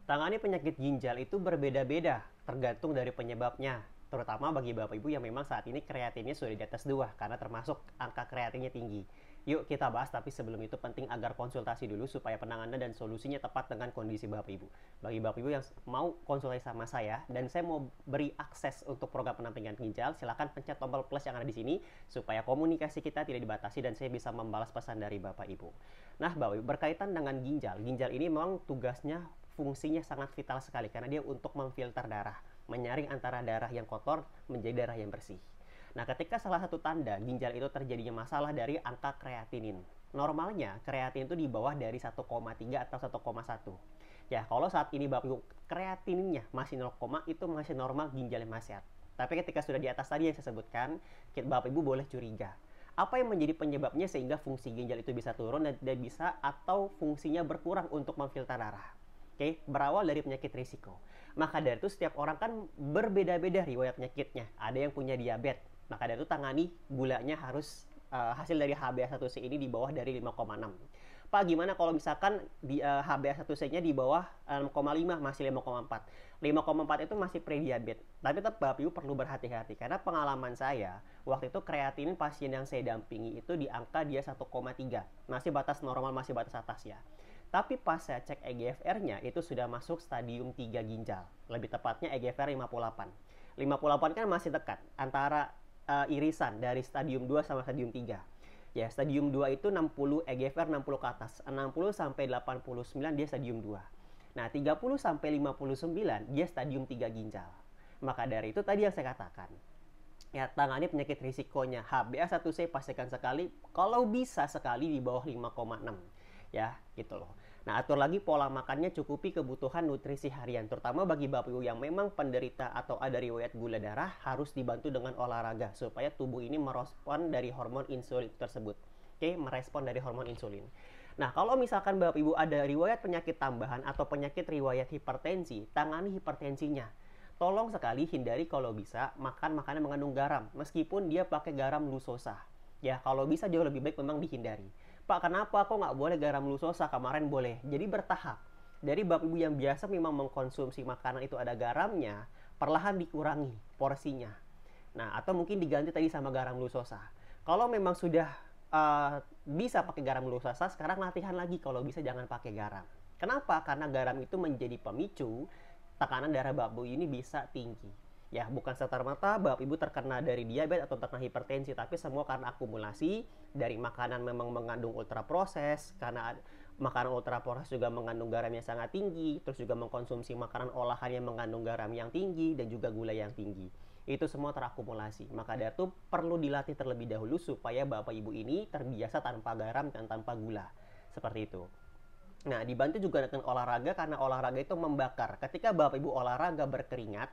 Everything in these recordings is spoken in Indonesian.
Tangani penyakit ginjal itu berbeda-beda, tergantung dari penyebabnya. Terutama bagi Bapak Ibu yang memang saat ini kreatinnya sudah di atas 2, karena termasuk angka kreatinnya tinggi. Yuk kita bahas, tapi sebelum itu penting agar konsultasi dulu supaya penanganan dan solusinya tepat dengan kondisi Bapak Ibu. Bagi Bapak Ibu yang mau konsultasi sama saya, dan saya mau beri akses untuk program pendampingan ginjal, silakan pencet tombol plus yang ada di sini, supaya komunikasi kita tidak dibatasi dan saya bisa membalas pesan dari Bapak Ibu. Nah Bapak Ibu, berkaitan dengan ginjal ini memang tugasnya fungsinya sangat vital sekali karena dia untuk memfilter darah, menyaring antara darah yang kotor menjadi darah yang bersih. Nah, ketika salah satu tanda ginjal itu terjadinya masalah dari angka kreatinin. Normalnya kreatinin itu di bawah dari 1,3 atau 1,1. Ya, kalau saat ini Bapak Ibu kreatininnya masih 0, itu masih normal, ginjalnya masih sehat. Tapi ketika sudah di atas tadi yang saya sebutkan, Bapak Ibu boleh curiga. Apa yang menjadi penyebabnya sehingga fungsi ginjal itu bisa turun dan bisa atau fungsinya berkurang untuk memfilter darah? Oke, berawal dari penyakit risiko. Maka dari itu setiap orang kan berbeda-beda riwayat penyakitnya. Ada yang punya diabetes, maka dari itu tangani gulanya harus hasil dari HbA1c ini di bawah dari 5,6. Pak, gimana kalau misalkan di HbA1c-nya di bawah 6,5, masih 5,4. 5,4 itu masih prediabetes. Tapi tetap Bapak Ibu perlu berhati-hati karena pengalaman saya waktu itu kreatinin pasien yang saya dampingi itu di angka dia 1,3. Masih batas normal, masih batas atas ya. Tapi pas saya cek EGFR-nya itu sudah masuk stadium 3 ginjal. Lebih tepatnya EGFR 58. 58 kan masih dekat antara irisan dari stadium 2 sama stadium 3. Ya, stadium 2 itu 60, EGFR 60 ke atas. 60 sampai 89 dia stadium 2. Nah, 30 sampai 59 dia stadium 3 ginjal. Maka dari itu tadi yang saya katakan, ya tangani penyakit risikonya HbA1c pastikan sekali, kalau bisa sekali di bawah 5,6. Ya, gitu loh. Nah, atur lagi pola makannya, cukupi kebutuhan nutrisi harian. Terutama bagi Bapak Ibu yang memang penderita atau ada riwayat gula darah, harus dibantu dengan olahraga supaya tubuh ini merespon dari hormon insulin tersebut. Oke, merespon dari hormon insulin. Nah, kalau misalkan Bapak Ibu ada riwayat penyakit tambahan atau penyakit riwayat hipertensi, tangani hipertensinya. Tolong sekali hindari kalau bisa makan makanan mengandung garam, meskipun dia pakai garam glukosa. Ya, kalau bisa jauh lebih baik memang dihindari. Pak, kenapa kok nggak boleh garam glukosa? Kemarin boleh. Jadi bertahap. Dari Bapak Ibu yang biasa memang mengkonsumsi makanan itu ada garamnya, perlahan dikurangi porsinya. Nah, atau mungkin diganti tadi sama garam glukosa. Kalau memang sudah bisa pakai garam glukosa, sekarang latihan lagi kalau bisa jangan pakai garam. Kenapa? Karena garam itu menjadi pemicu tekanan darah Bapak Ibu ini bisa tinggi. Ya, bukan serta-merta Bapak Ibu terkena dari diabetes atau terkena hipertensi, tapi semua karena akumulasi dari makanan memang mengandung ultra proses, karena makanan ultra proses juga mengandung garam yang sangat tinggi, terus juga mengkonsumsi makanan olahan yang mengandung garam yang tinggi dan juga gula yang tinggi. Itu semua terakumulasi. Maka dari itu perlu dilatih terlebih dahulu supaya Bapak Ibu ini terbiasa tanpa garam dan tanpa gula. Seperti itu. Nah, dibantu juga dengan olahraga karena olahraga itu membakar. Ketika Bapak Ibu olahraga berkeringat,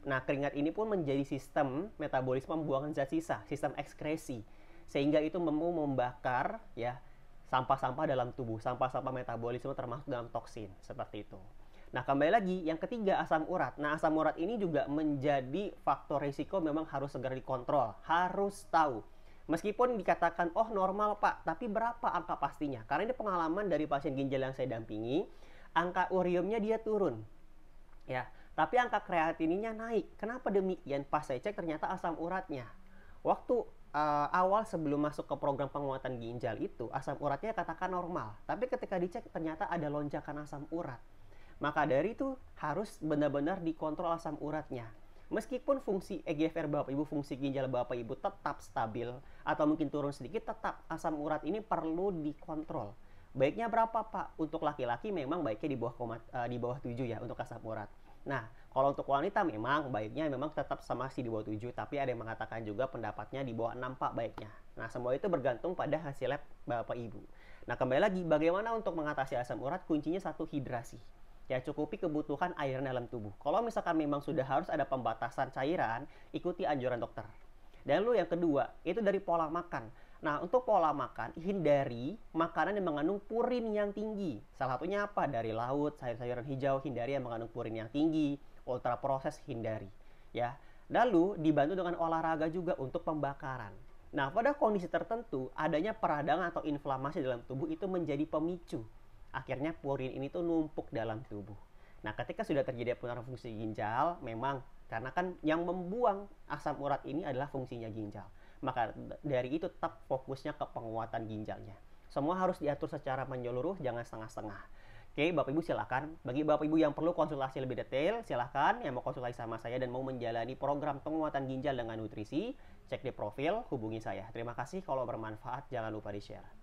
nah keringat ini pun menjadi sistem metabolisme pembuangan zat sisa, sistem ekskresi. Sehingga itu mampu membakar ya sampah-sampah dalam tubuh, sampah-sampah metabolisme termasuk dalam toksin, seperti itu. Nah, kembali lagi yang ketiga, asam urat. Nah, asam urat ini juga menjadi faktor risiko, memang harus segera dikontrol, harus tahu. Meskipun dikatakan, oh normal Pak, tapi berapa angka pastinya? Karena ini pengalaman dari pasien ginjal yang saya dampingi, angka uriumnya dia turun. Ya, tapi angka kreatininnya naik. Kenapa demikian? Pas saya cek ternyata asam uratnya. Waktu awal sebelum masuk ke program penguatan ginjal itu, asam uratnya katakan normal. Tapi ketika dicek ternyata ada lonjakan asam urat. Maka dari itu harus benar-benar dikontrol asam uratnya. Meskipun fungsi EGFR Bapak Ibu, fungsi ginjal Bapak Ibu tetap stabil atau mungkin turun sedikit, tetap asam urat ini perlu dikontrol. Baiknya berapa Pak? Untuk laki-laki memang baiknya di bawah 7 ya untuk asam urat. Nah, kalau untuk wanita memang baiknya memang tetap sama sih di bawah 7, tapi ada yang mengatakan juga pendapatnya di bawah 6 Pak baiknya. Nah, semua itu bergantung pada hasil lab Bapak Ibu. Nah, kembali lagi bagaimana untuk mengatasi asam urat? Kuncinya satu, hidrasi. Ya, cukupi kebutuhan air dalam tubuh. Kalau misalkan memang sudah harus ada pembatasan cairan, ikuti anjuran dokter. Dan lalu yang kedua, itu dari pola makan. Nah, untuk pola makan, hindari makanan yang mengandung purin yang tinggi. Salah satunya apa? Dari laut, sayur-sayuran hijau, hindari yang mengandung purin yang tinggi, ultra proses hindari. Ya. Lalu dibantu dengan olahraga juga untuk pembakaran. Nah, pada kondisi tertentu, adanya peradangan atau inflamasi dalam tubuh itu menjadi pemicu. Akhirnya purin ini tuh numpuk dalam tubuh. Nah, ketika sudah terjadi penurunan fungsi ginjal, memang karena kan yang membuang asam urat ini adalah fungsinya ginjal. Maka dari itu tetap fokusnya ke penguatan ginjalnya. Semua harus diatur secara menyeluruh, jangan setengah-setengah. Oke, Bapak Ibu silakan. Bagi Bapak Ibu yang perlu konsultasi lebih detail, silakan yang mau konsultasi sama saya dan mau menjalani program penguatan ginjal dengan nutrisi, cek di profil, hubungi saya. Terima kasih, kalau bermanfaat jangan lupa di-share.